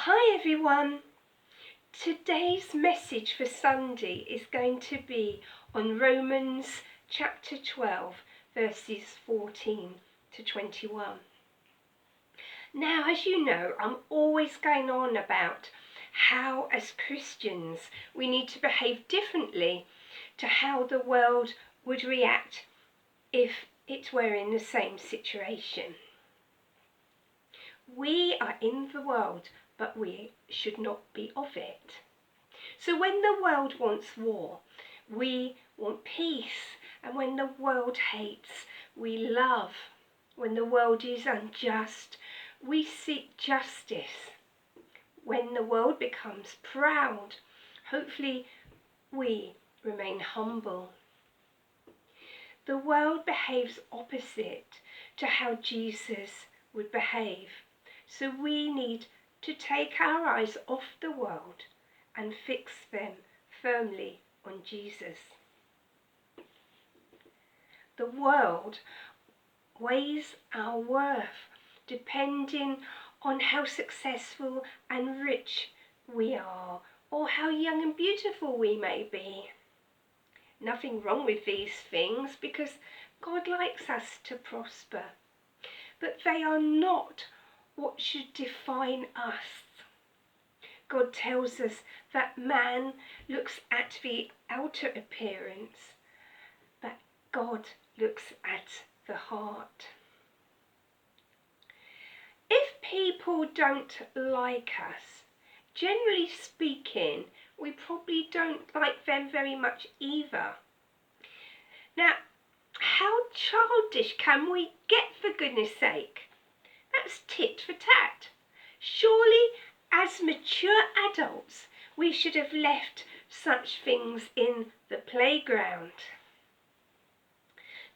Hi everyone! Today's message for Sunday is going to be on Romans chapter 12 verses 14 to 21. Now, as you know, I'm always going on about how as Christians we need to behave differently to how the world would react if it were in the same situation. We are in the world, but we should not be of it. So when the world wants war, we want peace. And when the world hates, we love. When the world is unjust, we seek justice. When the world becomes proud, hopefully we remain humble. The world behaves opposite to how Jesus would behave. So we need to take our eyes off the world and fix them firmly on Jesus. The world weighs our worth depending on how successful and rich we are, or how young and beautiful we may be. Nothing wrong with these things because God likes us to prosper, but they are not what should define us. God tells us that man looks at the outer appearance, but God looks at the heart. If people don't like us, generally speaking, we probably don't like them very much either. Now, how childish can we get, for goodness sake? That's tit for tat. Surely, as mature adults, we should have left such things in the playground.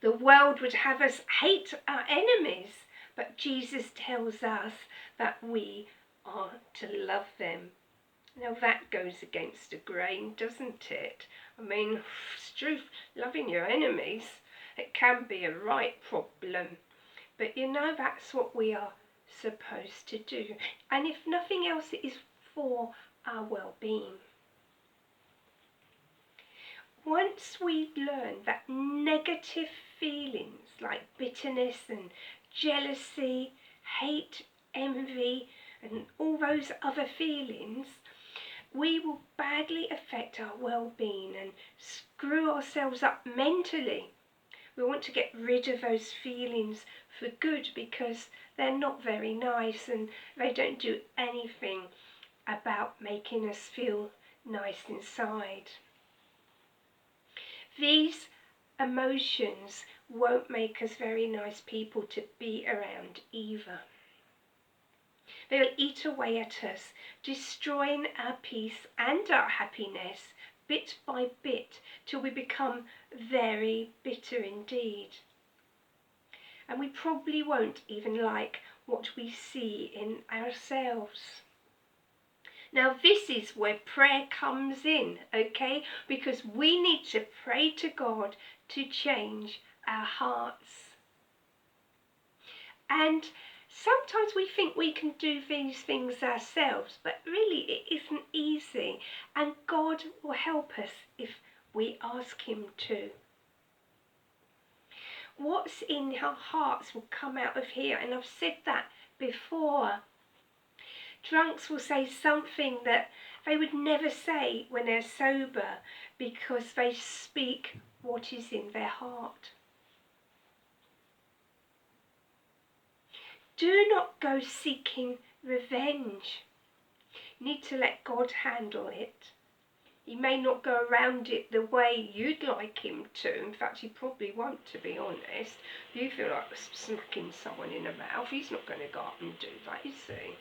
The world would have us hate our enemies, but Jesus tells us that we are to love them. Now that goes against the grain, doesn't it? I mean, it's true, loving your enemies, it can be a right problem. But you know, that's what we are supposed to do. And if nothing else, it is for our well-being. Once we learn that negative feelings like bitterness and jealousy, hate, envy, and all those other feelings, we will badly affect our well-being and screw ourselves up mentally. We want to get rid of those feelings for good because they're not very nice and they don't do anything about making us feel nice inside. These emotions won't make us very nice people to be around either. They'll eat away at us, destroying our peace and our happiness bit by bit till we become very bitter indeed. And we probably won't even like what we see in ourselves. Now this is where prayer comes in, okay? Because we need to pray to God to change our hearts. And sometimes we think we can do these things ourselves, but really it isn't easy. And God will help us if we ask Him to. What's in our hearts will come out of here, and I've said that before. Drunks will say something that they would never say when they're sober because they speak what is in their heart. Do not go seeking revenge. You need to let God handle it. He may not go around it the way you'd like him to. In fact, he probably won't, to be honest. If you feel like smacking someone in the mouth, he's not going to go up and do that, is he?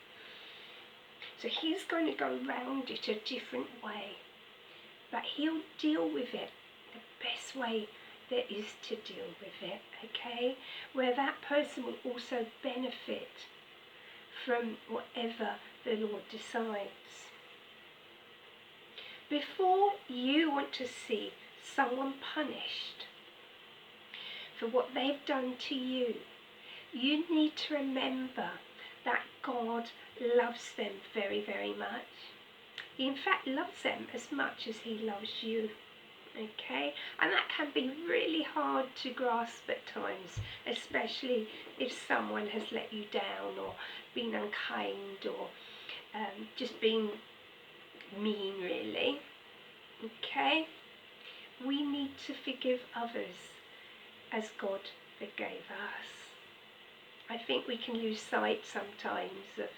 So he's going to go around it a different way. But he'll deal with it the best way there is to deal with it, okay? Where that person will also benefit from whatever the Lord decides. Before you want to see someone punished for what they've done to you, you need to remember that God loves them very, very much. He in fact loves them as much as he loves you. Okay, and that can be really hard to grasp at times, especially if someone has let you down or been unkind or just been mean, really. Okay, we need to forgive others as God forgave us. I think we can lose sight sometimes of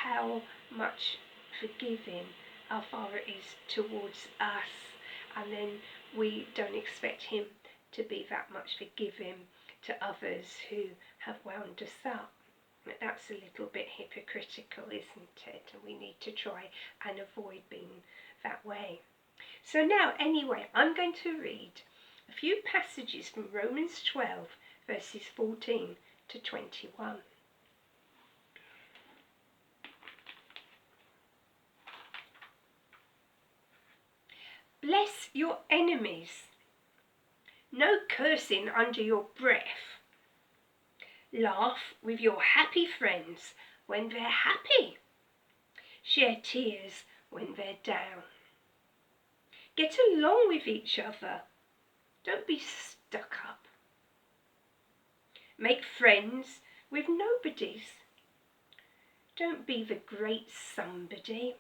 how much forgiving our Father is towards us, and then we don't expect him to be that much forgiving to others who have wound us up. That's a little bit hypocritical, isn't it? And we need to try and avoid being that way. So now, anyway, I'm going to read a few passages from Romans 12, verses 14 to 21. Bless your enemies. No cursing under your breath. Laugh with your happy friends when they're happy. Share tears when they're down. Get along with each other. Don't be stuck up. Make friends with nobodies. Don't be the great somebody.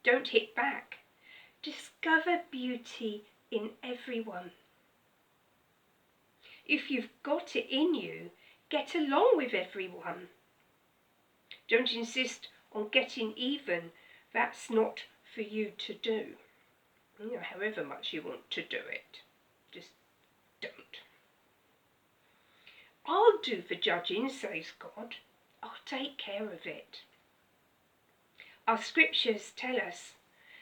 Don't hit back. Discover beauty in everyone. If you've got it in you, get along with everyone. Don't insist on getting even. That's not for you to do. However much you want to do it, just don't. I'll do the judging, says God. I'll take care of it. Our scriptures tell us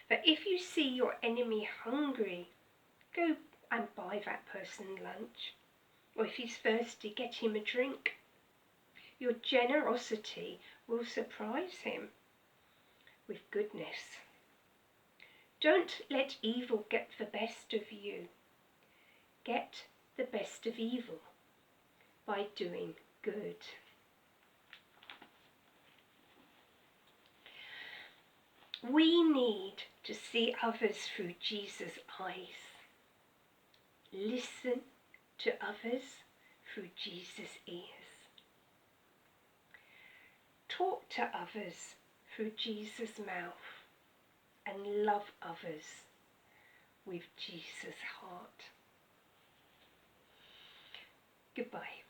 that if you see your enemy hungry, go and buy that person lunch. Or if he's thirsty, get him a drink. Your generosity will surprise him with goodness. Don't let evil get the best of you. Get the best of evil by doing good. We need to see others through Jesus' eyes. Listen to others through Jesus' ears. Talk to others through Jesus' mouth, and love others with Jesus' heart. Goodbye.